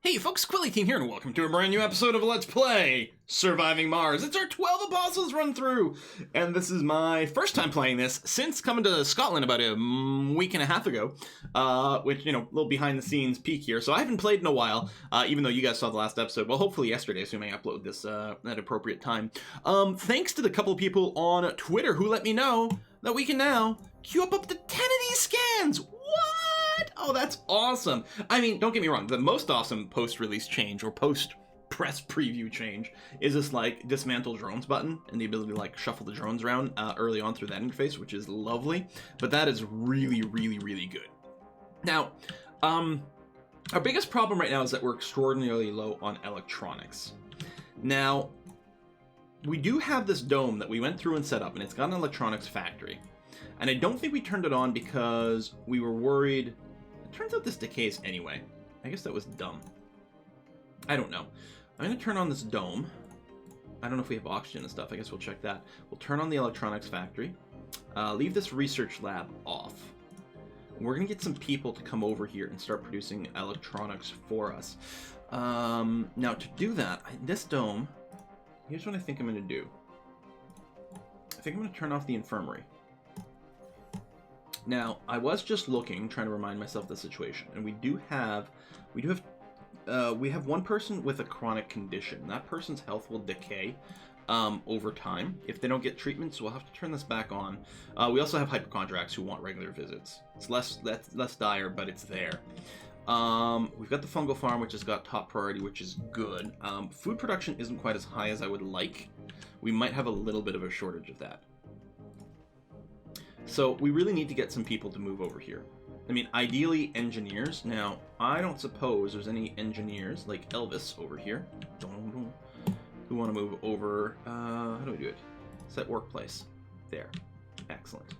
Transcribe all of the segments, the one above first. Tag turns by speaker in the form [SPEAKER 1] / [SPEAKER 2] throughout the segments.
[SPEAKER 1] Hey folks, Quilly here, and welcome to a brand new episode of Let's Play Surviving Mars. It's our 12 Apostles run through, and this is my first time playing this since coming to Scotland about a week and a half ago, which, you know, a little behind the scenes peek here. So I haven't played in a while, even though you guys saw the last episode. Well, hopefully yesterday, assuming I upload this at appropriate time. Thanks to the couple of people on Twitter who let me know that we can now queue up to 10 of these scans. What? Oh, that's awesome. I mean, don't get me wrong. The most awesome post-release change or post-press preview change is this, like, dismantle drones button and the ability to, like, shuffle the drones around early on through that interface, which is lovely. But that is really, really, really good. Now, our biggest problem right now is that we're extraordinarily low on electronics. Now, we do have this dome that we went through and set up, and it's got an electronics factory. And I don't think we turned it on because we were worried. It turns out this decays anyway. I guess that was dumb. I don't know. I'm going to turn on this dome. I don't know if we have oxygen and stuff. I guess we'll check that. We'll turn on the electronics factory. Leave this research lab off. We're going to get some people to come over here and start producing electronics for us. Now, to do that, this dome, here's what I think I'm going to do. I think I'm going to turn off the infirmary. Now, I was just looking, trying to remind myself of the situation, and we have one person with a chronic condition. That person's health will decay over time if they don't get treatment, so we'll have to turn this back on. We also have hypochondriacs who want regular visits. It's less dire, but it's there. We've got the fungal farm, which has got top priority, which is good. Food production isn't quite as high as I would like. We might have a little bit of a shortage of that. So we really need to get some people to move over here. I mean, ideally engineers. Now, I don't suppose there's any engineers like Elvis over here who want to move over. How do we do it? Set workplace. There. Excellent.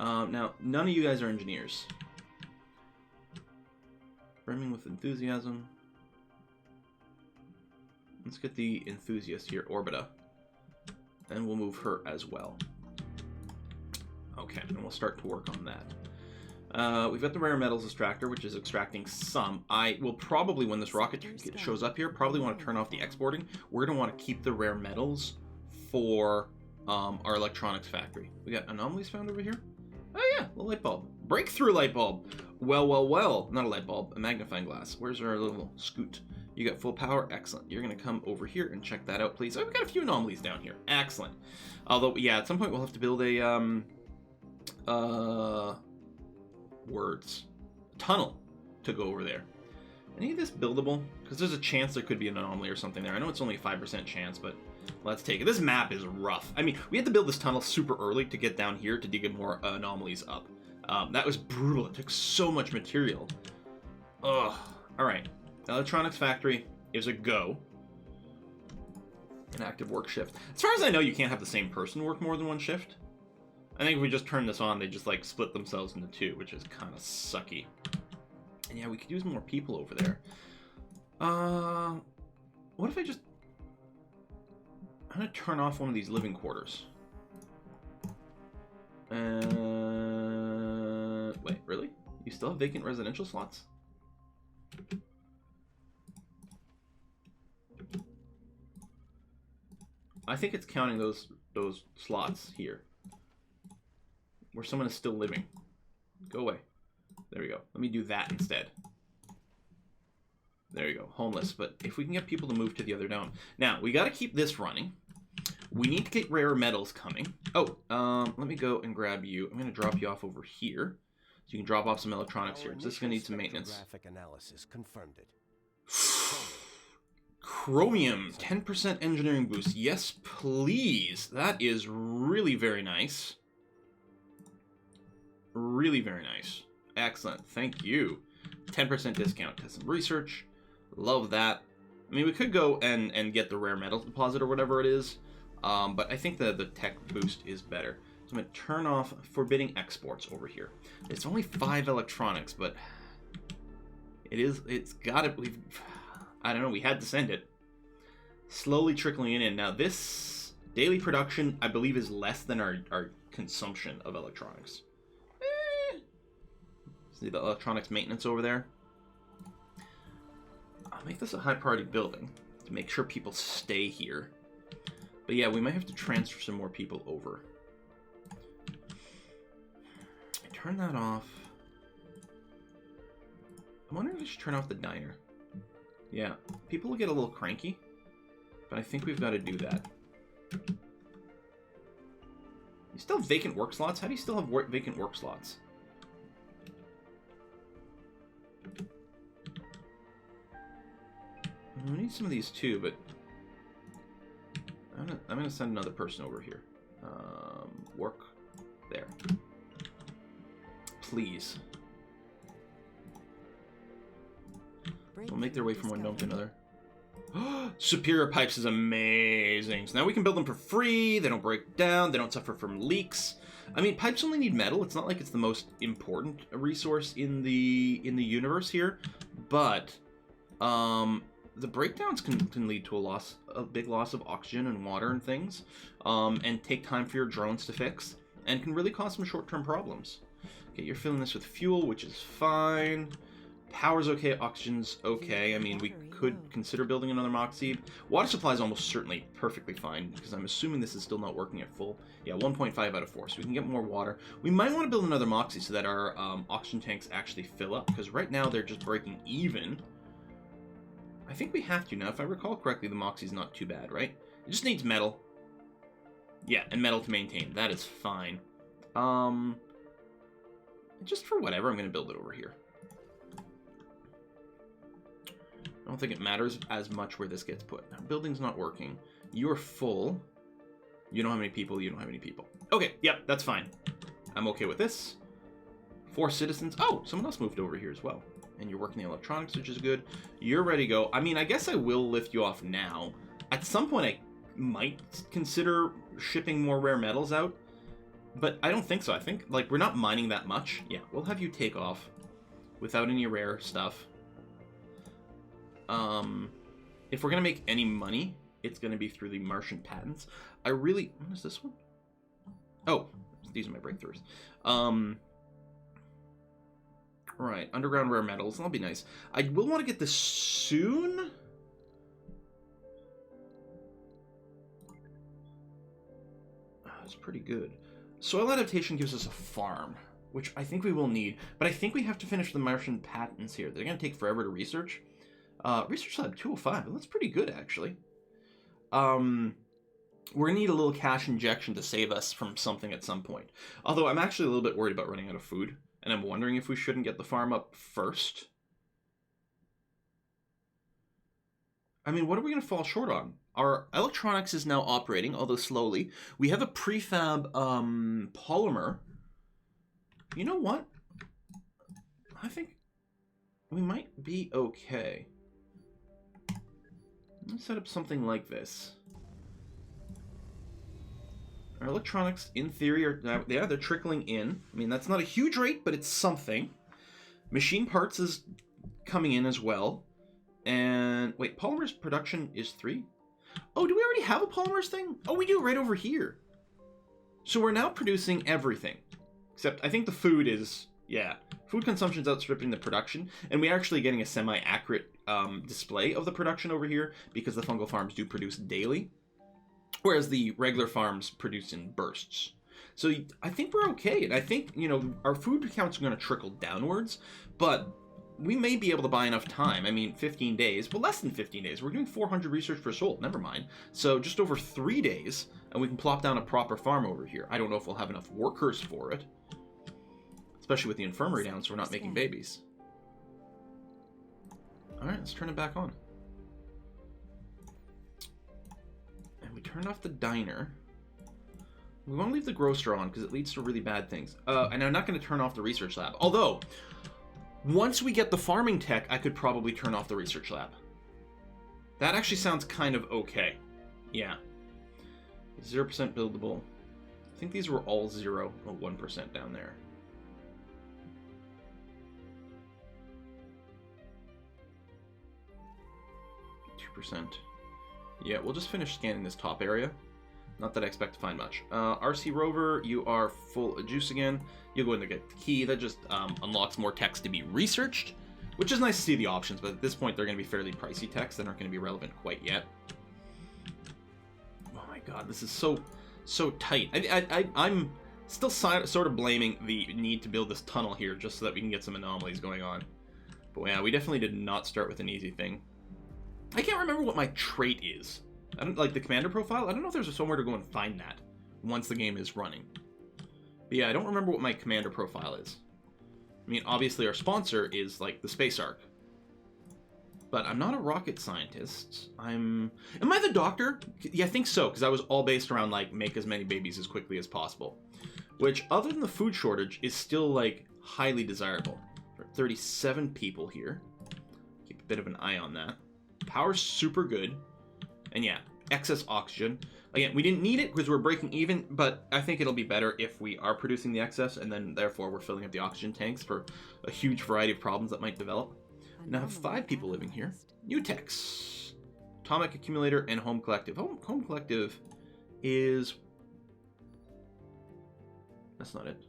[SPEAKER 1] Now, none of you guys are engineers. Brimming with enthusiasm. Let's get the enthusiast here, Orbita. And we'll move her as well. Okay, and we'll start to work on that. We've got the rare metals extractor, which is extracting some. I will probably, when this rocket shows up here, probably want to turn off the exporting. We're going to want to keep the rare metals for our electronics factory. We got anomalies found over here. Oh yeah, a light bulb. Breakthrough light bulb. Well. Not a light bulb, a magnifying glass. Where's our little scoot? You got full power? Excellent. You're going to come over here and check that out, please. Oh, we've got a few anomalies down here. Excellent. Although, yeah, at some point we'll have to build a, tunnel to go over there. Any of this buildable? Because there's a chance there could be an anomaly or something there. I know it's only a 5% chance, but let's take it. This map is rough. I mean, we had to build this tunnel super early to get down here to dig more anomalies up. That was brutal. It took so much material. Ugh. Alright. Electronics factory is a go. An active work shift. As far as I know, you can't have the same person work more than one shift. I think if we just turn this on, they just, like, split themselves into two, which is kind of sucky. And yeah, we could use more people over there. What if I just... I'm going to turn off one of these living quarters. Wait, really? You still have vacant residential slots? I think it's counting those slots here. Where someone is still living. Go away. There we go. Let me do that instead. There you go. Homeless. But if we can get people to move to the other dome. Now, we got to keep this running. We need to get rare metals coming. Oh, let me go and grab you. I'm going to drop you off over here. So you can drop off some electronics here. This is going to need some maintenance.
[SPEAKER 2] Analysis confirmed it.
[SPEAKER 1] Chromium. 10% engineering boost. Yes, please. That is really very nice. Really very nice. Excellent. Thank you. 10% discount to some research. Love that. I mean, we could go and get the rare metals deposit or whatever it is. But I think the tech boost is better. So I'm going to turn off forbidding exports over here. It's only 5 electronics, but it's got it. I don't know. We had to send it. Slowly trickling in. Now this daily production, I believe, is less than our consumption of electronics. See the electronics maintenance over there? I'll make this a high priority building to make sure people stay here. But yeah, we might have to transfer some more people over. Turn that off. I wonder if I should turn off the diner. Yeah, people will get a little cranky, but I think we've got to do that. You still have vacant work slots? How do you still have vacant work slots? We need some of these too, but I'm gonna send another person over here. Work there, please. They'll make their way from one dome to another. Superior pipes is amazing. So now we can build them for free. They don't break down. They don't suffer from leaks. I mean, pipes only need metal. It's not like it's the most important resource in the universe here, but the breakdowns can lead to a big loss of oxygen and water and things, and take time for your drones to fix, and can really cause some short-term problems. Okay, you're filling this with fuel, which is fine. Power's okay, oxygen's okay. I mean, we could consider building another Moxie. Water supply is almost certainly perfectly fine, because I'm assuming this is still not working at full. Yeah, 1.5 out of 4, so we can get more water. We might want to build another Moxie so that our oxygen tanks actually fill up, because right now they're just breaking even. I think we have to now. If I recall correctly, the Moxie's not too bad, right? It just needs metal. Yeah, and metal to maintain. That is fine. Just for whatever, I'm going to build it over here. I don't think it matters as much where this gets put. Now, building's not working. You're full. You don't have any people. You don't have any people. Okay, yep, that's fine. I'm okay with this. 4 citizens. Oh, someone else moved over here as well. And you're working the electronics, which is good. You're ready to go. I mean, I guess I will lift you off now. At some point, I might consider shipping more rare metals out. But I don't think so. I think, like, we're not mining that much. Yeah, we'll have you take off without any rare stuff. If we're going to make any money, it's going to be through the Martian patents. What is this one? Oh, these are my breakthroughs. Right, underground rare metals. That'll be nice. I will want to get this soon. That's pretty good. Soil adaptation gives us a farm, which I think we will need. But I think we have to finish the Martian patents here. They're going to take forever to research. Research Lab 205. Well, that's pretty good, actually. We're going to need a little cash injection to save us from something at some point. Although I'm actually a little bit worried about running out of food. And I'm wondering if we shouldn't get the farm up first. I mean, what are we going to fall short on? Our electronics is now operating, although slowly. We have a prefab polymer. You know what? I think we might be okay. Let's set up something like this. Our electronics, in theory, they're trickling in. I mean, that's not a huge rate, but it's something. Machine parts is coming in as well. And, wait, polymers production is 3? Oh, do we already have a polymers thing? Oh, we do, right over here. So we're now producing everything. Except, I think the food is, yeah. Food consumption's outstripping the production. And we're actually getting a semi-accurate display of the production over here, because the fungal farms do produce daily. Whereas the regular farms produce in bursts. So I think we're okay. And I think, you know, our food accounts are going to trickle downwards. But we may be able to buy enough time. I mean, 15 days. Well, less than 15 days. We're doing 400 research per soul. Never mind. So just over 3 days. And we can plop down a proper farm over here. I don't know if we'll have enough workers for it. Especially with the infirmary down, so we're not making babies. Alright, let's turn it back on. We turned off the diner. We want to leave the grocer on because it leads to really bad things. And I'm not going to turn off the research lab. Although, once we get the farming tech, I could probably turn off the research lab. That actually sounds kind of okay. Yeah. 0% buildable. I think these were all 0 or 1% down there. Yeah, we'll just finish scanning this top area. Not that I expect to find much. RC Rover, you are full of juice again. You'll go in there, get the key. That just unlocks more text to be researched, which is nice to see the options, but at this point they're going to be fairly pricey techs that aren't going to be relevant quite yet. Oh my god, this is so tight. I'm still sort of blaming the need to build this tunnel here just so that we can get some anomalies going on. But yeah, we definitely did not start with an easy thing. I can't remember what my trait is. I don't like the commander profile. I don't know if there's somewhere to go and find that once the game is running. But yeah, I don't remember what my commander profile is. I mean, obviously our sponsor is like the Space Ark. But I'm not a rocket scientist. Am I the doctor? Yeah, I think so, because that was all based around like make as many babies as quickly as possible. Which, other than the food shortage, is still like highly desirable. There are 37 people here. Keep a bit of an eye on that. Power's super good. And yeah, excess oxygen. Again, we didn't need it because we're breaking even, but I think it'll be better if we are producing the excess, and then therefore we're filling up the oxygen tanks for a huge variety of problems that might develop. Now I have 5 people living here. New techs. Atomic Accumulator and Home Collective. Home Collective is... That's not it.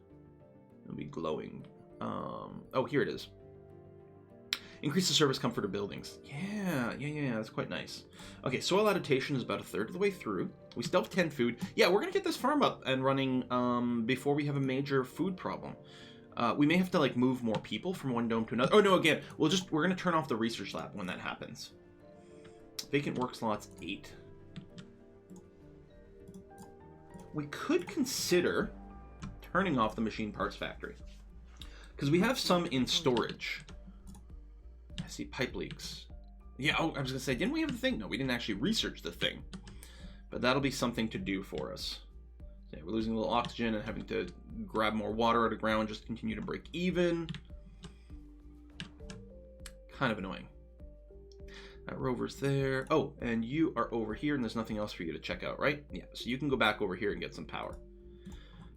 [SPEAKER 1] It'll be glowing. Oh, here it is. Increase the service comfort of buildings. Yeah, that's quite nice. Okay, soil adaptation is about a third of the way through. We still have 10 food. Yeah, we're gonna get this farm up and running before we have a major food problem. We may have to like move more people from one dome to another. Oh no, again, we're gonna turn off the research lab when that happens. Vacant work slots 8. We could consider turning off the machine parts factory because we have some in storage. I see pipe leaks. Yeah, oh, I was gonna say, didn't we have the thing? No, we didn't actually research the thing, but that'll be something to do for us. So yeah, we're losing a little oxygen and having to grab more water out of the ground, just continue to break even. Kind of annoying. That rover's there. Oh, and you are over here, and there's nothing else for you to check out, right? Yeah, so you can go back over here and get some power.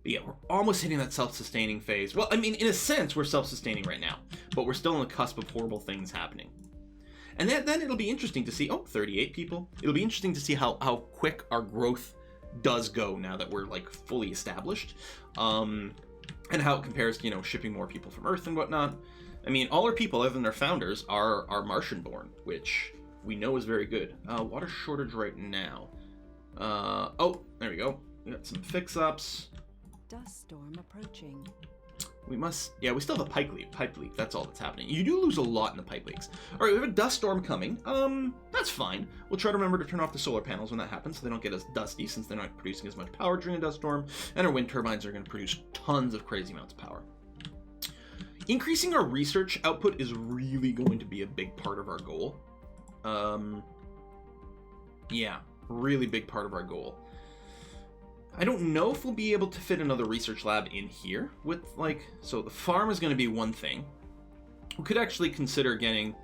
[SPEAKER 1] But yeah, we're almost hitting that self-sustaining phase. Well, I mean, in a sense, we're self-sustaining right now, but we're still on the cusp of horrible things happening. And then it'll be interesting to see, oh, 38 people. It'll be interesting to see how quick our growth does go now that we're like fully established. And how it compares to, shipping more people from Earth and whatnot. I mean, all our people, other than our founders, are Martian-born, which we know is very good. Water shortage right now. Oh, there we go. We got some fix-ups.
[SPEAKER 3] Dust storm approaching.
[SPEAKER 1] We still have a pipe leak. That's all that's happening. You do lose a lot in the pipe leaks. All right, we have a dust storm coming. That's fine. We'll try to remember to turn off the solar panels when that happens so they don't get as dusty, since they're not producing as much power during a dust storm, and our wind turbines are going to produce tons of crazy amounts of power. Increasing our research output is really going to be a big part of our goal. Yeah, really big part of our goal. I don't know if we'll be able to fit another research lab in here with so the farm is going to be one thing. We could actually consider getting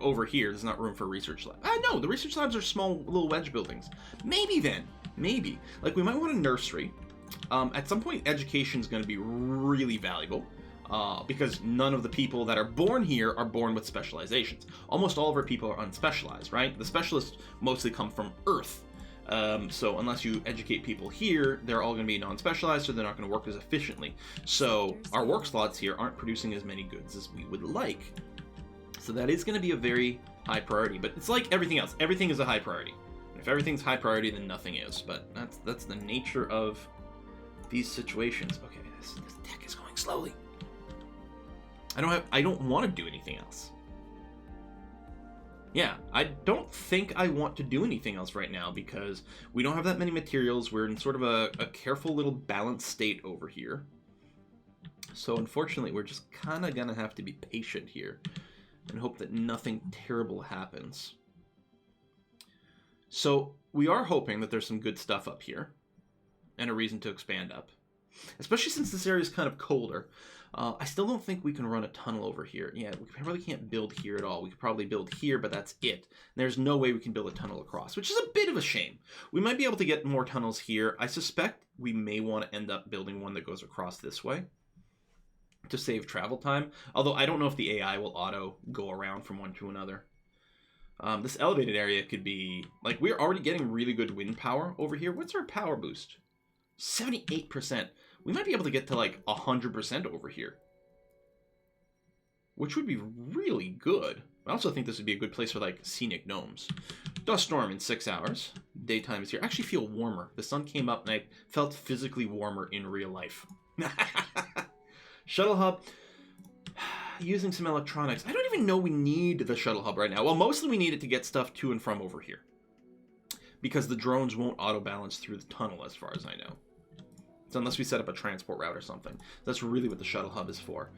[SPEAKER 1] over here. There's not room for a research lab. No, the research labs are small little wedge buildings. Maybe we might want a nursery. At some point, education is going to be really valuable because none of the people that are born here are born with specializations. Almost all of our people are unspecialized, right? The specialists mostly come from Earth. So unless you educate people here, they're all going to be non-specialized, so they're not going to work as efficiently. So our work slots here aren't producing as many goods as we would like. So that is going to be a very high priority, but it's like everything else. Everything is a high priority. If everything's high priority, then nothing is. But that's the nature of these situations. Okay, this deck is going slowly. I don't want to do anything else. Yeah, I don't think I want to do anything else right now because we don't have that many materials. We're in sort of a careful little balanced state over here. So unfortunately, we're just kind of going to have to be patient here and hope that nothing terrible happens. So we are hoping that there's some good stuff up here and a reason to expand up, especially since this area is kind of colder. I still don't think we can run a tunnel over here. Yeah, we probably can't build here at all. We could probably build here, but that's it. There's no way we can build a tunnel across, which is a bit of a shame. We might be able to get more tunnels here. I suspect we may want to end up building one that goes across this way to save travel time. Although I don't know if the AI will auto go around from one to another. This elevated area could be... we're already getting really good wind power over here. What's our power boost? 78%. We might be able to get to 100% over here. which would be really good. I also think this would be a good place for, like, scenic gnomes. Dust storm in 6 hours. Daytime is here. I actually feel warmer. The sun came up and I felt physically warmer in real life. Shuttle hub. Using some electronics. I don't even know we need the shuttle hub right now. Well, mostly we need it to get stuff to and from over here. Because the drones won't auto-balance through the tunnel as far as I know. So unless we set up a transport route or something. That's really what the shuttle hub is for.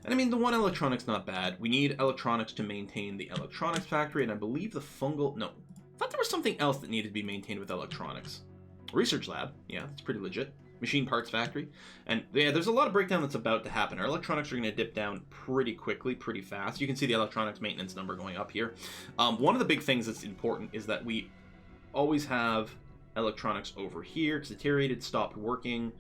[SPEAKER 1] And I mean, the one electronic's not bad. We need electronics to maintain the electronics factory, and I believe the fungal... No. I thought there was something else that needed to be maintained with electronics. Research lab. Yeah, that's pretty legit. Machine parts factory. And yeah, there's a lot of breakdown that's about to happen. Our electronics are going to dip down pretty quickly, pretty fast. You can see the electronics maintenance number going up here. One of the big things that's important is that we always have electronics over here. It's deteriorated, stopped working.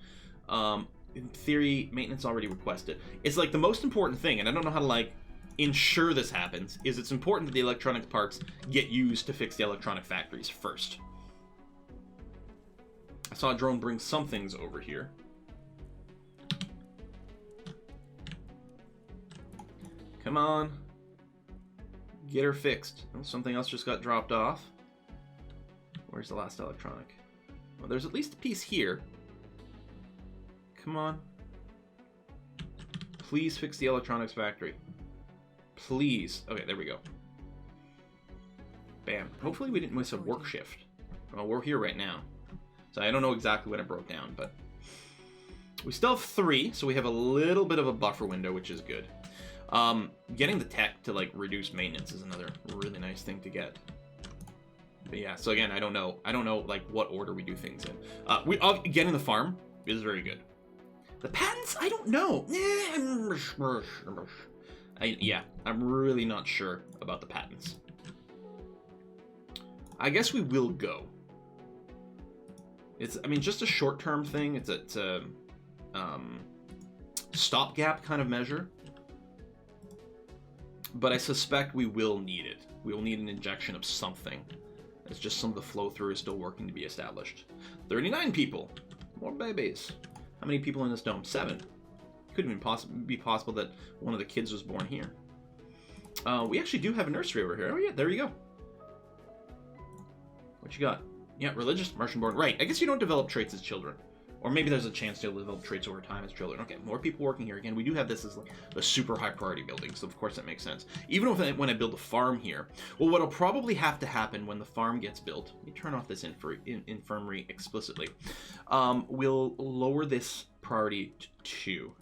[SPEAKER 1] In theory, maintenance already requested. It's like the most important thing, and I don't know how to like ensure this happens, is it's important that the electronic parts get used to fix the electronic factories first. I saw a drone bring some things over here. Come on. Get her fixed. Oh, something else just got dropped off. Where's the last electronic? Well, there's at least a piece here. Come on. Please fix the electronics factory. Please. Okay, there we go. Bam. Hopefully we didn't miss a work shift. Well, we're here right now. So I don't know exactly when it broke down, but... We still have 3, so we have a little bit of a buffer window, which is good. Getting the tech to, like, reduce maintenance is another really nice thing to get. But yeah, so again, I don't know, like, what order we do things in. Getting the farm is very good. The patents, I don't know. Yeah, I'm really not sure about the patents. I guess we will go. It's, I mean, just a short-term thing. It's a stopgap kind of measure. But I suspect we will need it. We will need an injection of something. It's just some of the flow-through is still working to be established. 39 people. More babies. How many people in this dome? 7. Could even be possible that one of the kids was born here. We actually do have a nursery over here. Oh yeah, there you go. What you got? Yeah, religious, Martian born. Right, I guess you don't develop traits as children. Or maybe there's a chance to develop traits over time as children. Okay, more people working here. Again, we do have this as like a super high priority building, so of course that makes sense. Even when I build a farm here, well, what'll probably have to happen when the farm gets built, let me turn off this infirmary explicitly, we'll lower this priority to 2.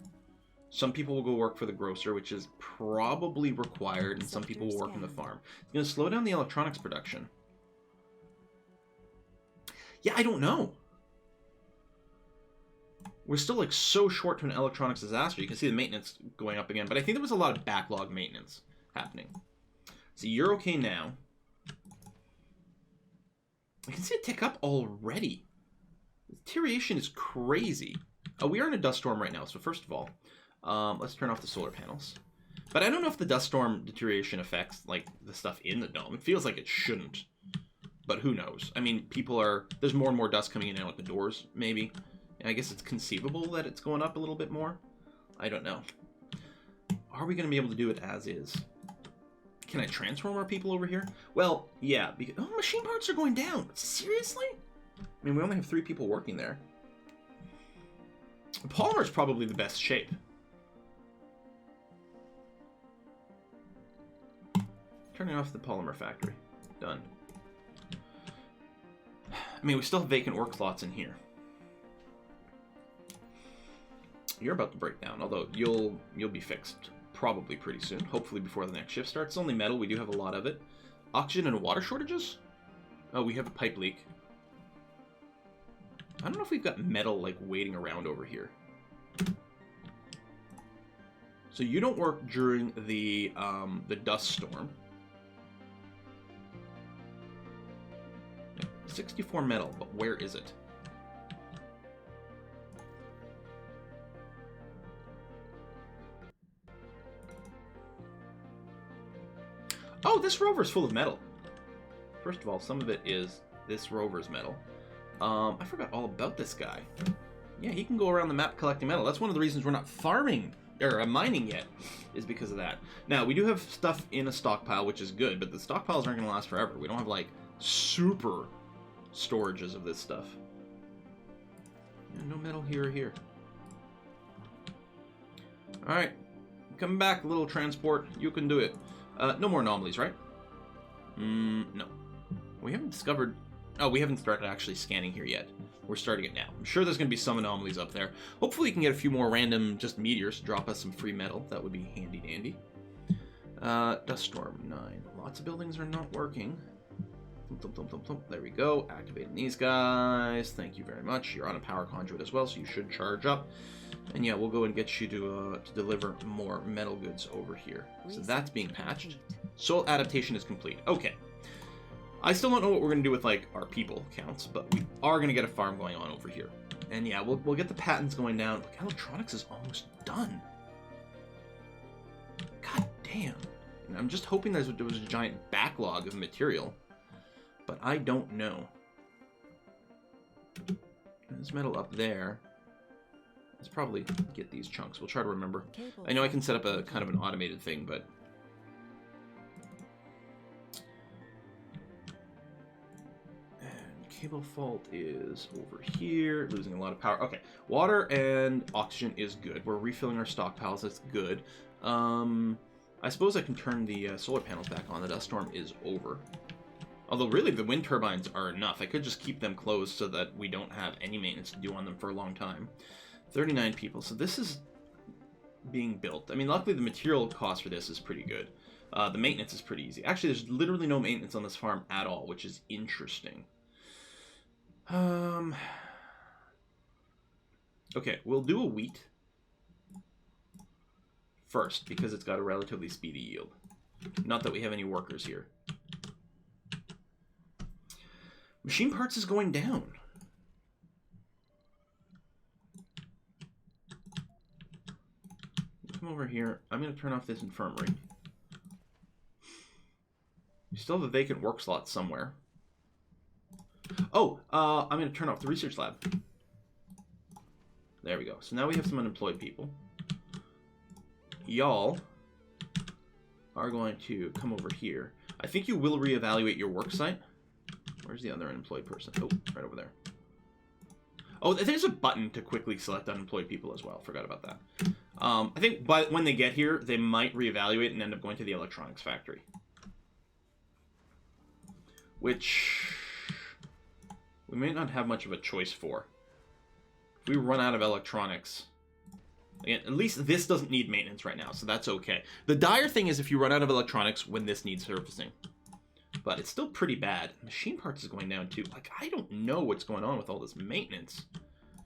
[SPEAKER 1] Some people will go work for the grocer, which is probably required, and some people will work in the farm. It's going to slow down the electronics production. Yeah, I don't know. We're still like so short to an electronics disaster. You can see the maintenance going up again, but I think there was a lot of backlog maintenance happening. So you're okay now. I can see it tick up already. The deterioration is crazy. Oh, we are in a dust storm right now, so first of all, let's turn off the solar panels. But I don't know if the dust storm deterioration affects like the stuff in the dome. It feels like it shouldn't, but who knows? I mean, there's more and more dust coming in and out the doors, maybe. I guess it's conceivable that it's going up a little bit more. I don't know. Are we going to be able to do it as is? Can I transform our people over here? Well, yeah. Because, oh, machine parts are going down. Seriously? I mean, we only have 3 people working there. Polymer is probably the best shape. Turning off the polymer factory. Done. I mean, we still have vacant work slots in here. You're about to break down, although you'll be fixed probably pretty soon. Hopefully before the next shift starts. It's only metal. We do have a lot of it. Oxygen and water shortages? Oh, we have a pipe leak. I don't know if we've got metal like waiting around over here. So you don't work during the dust storm. 64 metal, but where is it? Oh, this rover's full of metal. First of all, some of it is this rover's metal. I forgot all about this guy. Yeah, he can go around the map collecting metal. That's one of the reasons we're not farming or mining yet is because of that. Now, we do have stuff in a stockpile, which is good, but the stockpiles aren't going to last forever. We don't have, like, super storages of this stuff. Yeah, no metal here or here. Alright. Come back, little transport. You can do it. No more anomalies, right? No. We haven't discovered... Oh, we haven't started actually scanning here yet. We're starting it now. I'm sure there's going to be some anomalies up there. Hopefully we can get a few more random just meteors to drop us some free metal. That would be handy dandy. Dust storm 9. Lots of buildings are not working. Thump, thump, thump, thump. There we go. Activating these guys. Thank you very much. You're on a power conduit as well, so you should charge up. And yeah, we'll go and get you to deliver more metal goods over here. So that's being patched. Soil adaptation is complete. Okay. I still don't know what we're going to do with, like, our people counts, but we are going to get a farm going on over here. And yeah, we'll get the patents going down. Look, electronics is almost done. God damn. And I'm just hoping there was a giant backlog of material. But I don't know. There's metal up there. Let's probably get these chunks. We'll try to remember. I know I can set up a kind of an automated thing, but... And cable fault is over here. Losing a lot of power. Okay. Water and oxygen is good. We're refilling our stockpiles. That's good. I suppose I can turn the solar panels back on. The dust storm is over. Although, really, the wind turbines are enough. I could just keep them closed so that we don't have any maintenance to do on them for a long time. 39 people. So this is being built. I mean, luckily, the material cost for this is pretty good. The maintenance is pretty easy. Actually, there's literally no maintenance on this farm at all, which is interesting. Okay, we'll do a wheat first, because it's got a relatively speedy yield. Not that we have any workers here. Machine parts is going down. Come over here. I'm going to turn off this infirmary. We still have a vacant work slot somewhere. Oh, I'm going to turn off the research lab. There we go. So now we have some unemployed people. Y'all are going to come over here. I think you will reevaluate your work site. Where's the other unemployed person? Oh, right over there. Oh, there's a button to quickly select unemployed people as well. Forgot about that. I think when they get here, they might reevaluate and end up going to the electronics factory. Which we may not have much of a choice for. If we run out of electronics... Again, at least this doesn't need maintenance right now, so that's okay. The dire thing is if you run out of electronics when this needs servicing. But it's still pretty bad. Machine parts is going down too. Like, I don't know what's going on with all this maintenance.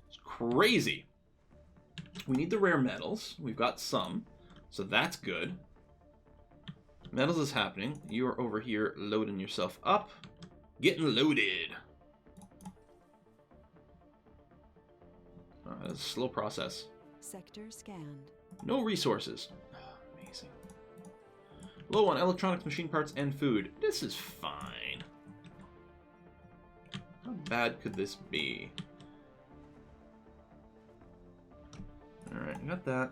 [SPEAKER 1] It's crazy. We need the rare metals. We've got some. So that's good. Metals is happening. You are over here loading yourself up. Getting loaded. That's a slow process.
[SPEAKER 3] Sector scanned.
[SPEAKER 1] No resources. Amazing. Low on electronics, machine parts, and food. This is fine. How bad could this be? Alright, got that.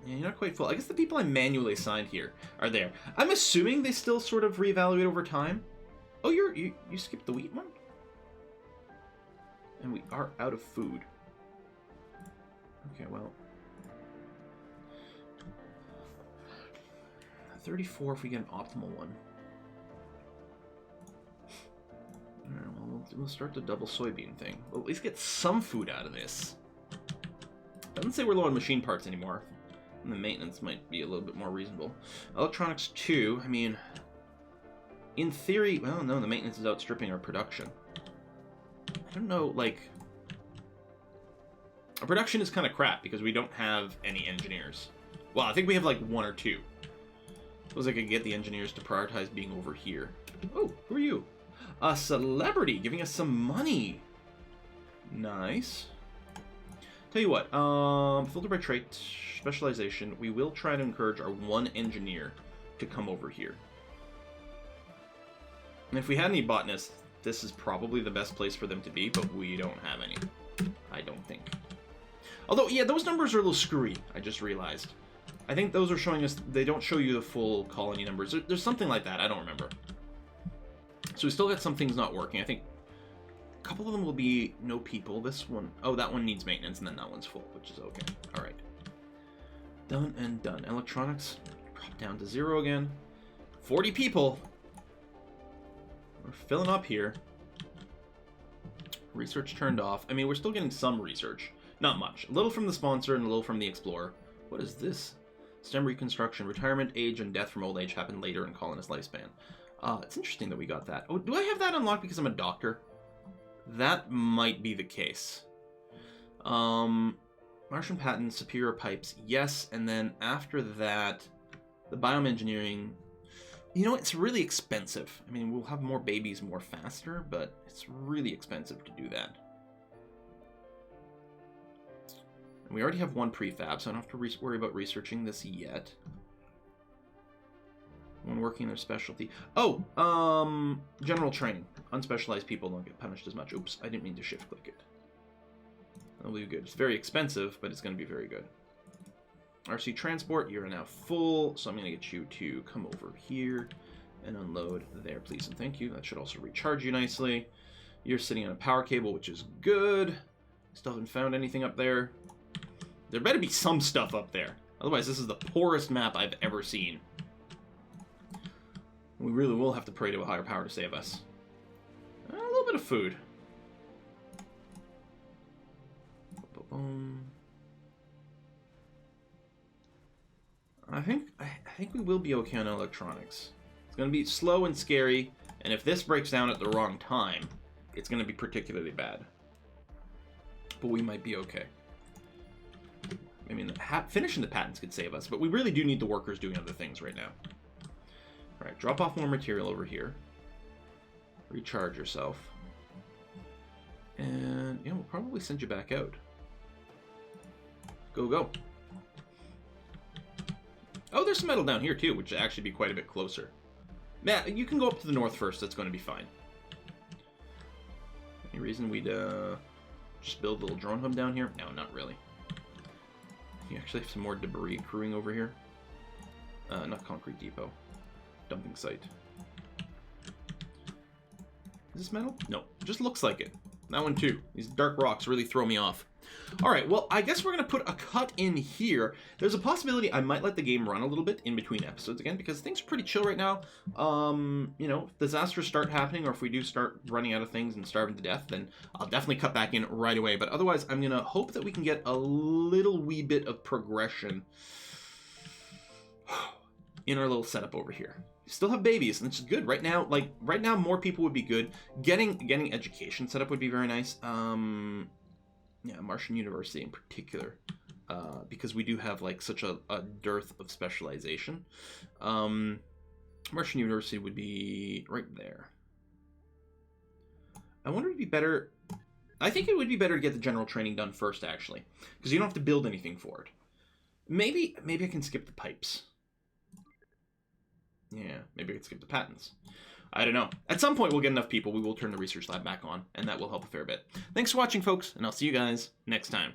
[SPEAKER 1] Yeah, you're not quite full. I guess the people I manually assigned here are there. I'm assuming they still sort of reevaluate over time. Oh, you skipped the wheat one? And we are out of food. Okay, well. 34 if we get an optimal one. Alright, well, we'll start the double soybean thing. We'll at least get some food out of this. Doesn't say we're low on machine parts anymore. And the maintenance might be a little bit more reasonable. Electronics 2, I mean... In theory, well, no, the maintenance is outstripping our production. I don't know, like... Our production is kind of crap because we don't have any engineers. Well, I think we have like 1 or 2. Suppose I could get the engineers to prioritize being over here. Oh, who are you? A celebrity giving us some money. Nice. Tell you what, filter by trait, specialization. We will try to encourage our 1 engineer to come over here. And if we had any botanists, this is probably the best place for them to be, but we don't have any. I don't think. Although, yeah, those numbers are a little screwy, I just realized. I think those are showing us, they don't show you the full colony numbers. There's something like that, I don't remember. So we still got some things not working. I think a couple of them will be no people. This one, oh, that one needs maintenance, and then that one's full, which is okay. All right. Done and done. Electronics, drop down to 0 again. 40 people. We're filling up here. Research turned off. I mean, we're still getting some research. Not much. A little from the sponsor and a little from the explorer. What is this? STEM reconstruction. Retirement, age, and death from old age happen later in colonist lifespan. It's interesting that we got that. Oh, do I have that unlocked because I'm a doctor? That might be the case. Martian patents, superior pipes, yes. And then after that, the biome engineering... You know, it's really expensive. I mean, we'll have more babies more faster, but it's really expensive to do that. And we already have one prefab, so I don't have to worry about researching this yet. When working their specialty. Oh, general training. Unspecialized people don't get punished as much. Oops, I didn't mean to shift click it. That'll be good. It's very expensive, but it's going to be very good. RC Transport, you're now full, so I'm going to get you to come over here and unload there, please and thank you. That should also recharge you nicely. You're sitting on a power cable, which is good. Still haven't found anything up there. There better be some stuff up there. Otherwise, this is the poorest map I've ever seen. We really will have to pray to a higher power to save us. A little bit of food. Boom. I think we will be okay on electronics. It's going to be slow and scary, and if this breaks down at the wrong time, it's going to be particularly bad. But we might be okay. I mean, finishing the patents could save us, but we really do need the workers doing other things right now. All right, drop off more material over here. Recharge yourself. And, yeah, we'll probably send you back out. Go, go. Oh, there's some metal down here, too, which would actually be quite a bit closer. Matt, you can go up to the north first. That's going to be fine. Any reason we'd just build a little drone hub down here? No, not really. You actually have some more debris accruing over here. Not concrete depot. Dumping site. Is this metal? No, it just looks like it. That one, too. These dark rocks really throw me off. Alright, well, I guess we're going to put a cut in here. There's a possibility I might let the game run a little bit in between episodes again, because things are pretty chill right now. You know, if disasters start happening, or if we do start running out of things and starving to death, then I'll definitely cut back in right away. But otherwise, I'm going to hope that we can get a little wee bit of progression in our little setup over here. Still have babies, and it's good right now. Like right now, more people would be good. Getting education set up would be very nice. Yeah, Martian University in particular, because we do have like such a dearth of specialization. Martian University would be right there. I wonder if it'd be better. I think it would be better to get the general training done first, actually, because you don't have to build anything for it. Maybe I can skip the pipes. Yeah, maybe I can skip the patents. I don't know. At some point, we'll get enough people, we will turn the research lab back on, and that will help a fair bit. Thanks for watching, folks, and I'll see you guys next time.